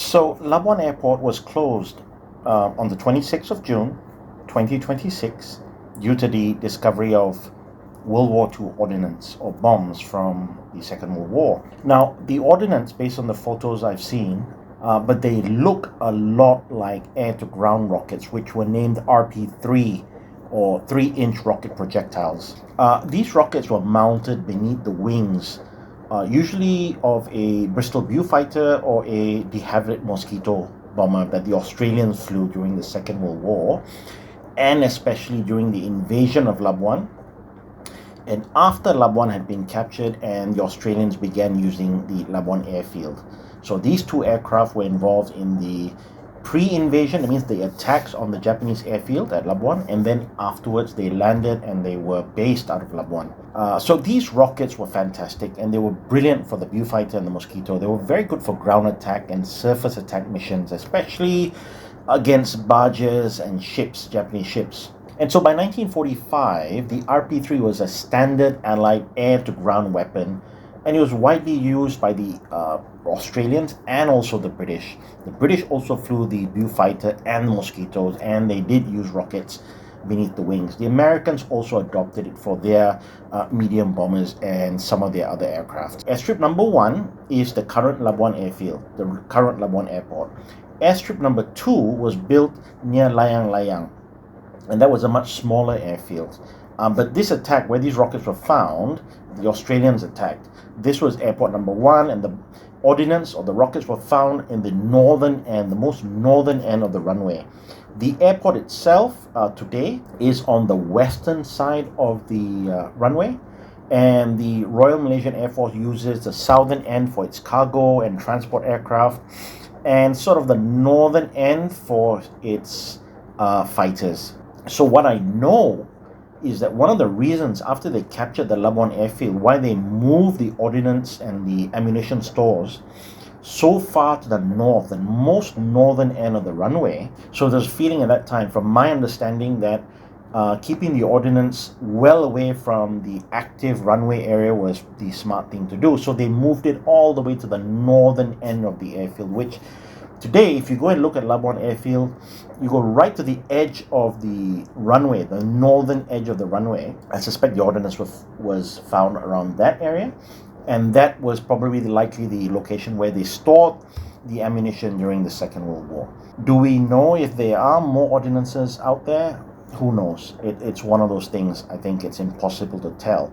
So Labuan Airport was closed on the 26th of June 2026 due to the discovery of World War II ordnance or bombs from the Second World War. Now, the ordnance, based on the photos I've seen, but they look a lot like air-to-ground rockets, which were named RP-3 or 3-inch rocket projectiles. These rockets were mounted beneath the wings, usually of a Bristol Beaufighter or a de Havilland Mosquito bomber that the Australians flew during the Second World War, and especially during the invasion of Labuan. And after Labuan had been captured and the Australians began using the Labuan airfield. So these two aircraft were involved in the pre-invasion, that means the attacks on the Japanese airfield at Labuan, and then afterwards they landed and they were based out of Labuan. So these rockets were fantastic and they were brilliant for the Beaufighter and the Mosquito. They were very good for ground attack and surface attack missions, especially against barges and ships, Japanese ships. And so by 1945, the RP-3 was a standard Allied air-to-ground weapon, and it was widely used by the Australians and also the British. The British also flew the Beaufighter and Mosquitoes, and they did use rockets beneath the wings. The Americans also adopted it for their medium bombers and some of their other aircraft. Airstrip number 1 is the current Labuan airfield, the current Labuan Airport. Airstrip number 2 was built near Layang Layang, and that was a much smaller airfield. But this attack, where these rockets were found, the Australians attacked. This was airport number 1, and the ordnance or the rockets were found in the northern end, the most northern end of the runway. The airport itself today is on the western side of the runway, and the Royal Malaysian Air Force uses the southern end for its cargo and transport aircraft, and sort of the northern end for its fighters. So what I know is that one of the reasons after they captured the Labuan airfield, why they moved the ordnance and the ammunition stores so far to the north, the most northern end of the runway. So there's a feeling at that time, from my understanding, that keeping the ordnance well away from the active runway area was the smart thing to do. So they moved it all the way to the northern end of the airfield, which today, if you go and look at Labuan Airfield, you go right to the edge of the runway, the northern edge of the runway. I suspect the ordnance was found around that area, and that was probably likely the location where they stored the ammunition during the Second World War. Do we know if there are more ordnances out there? Who knows? It's one of those things, I think it's impossible to tell.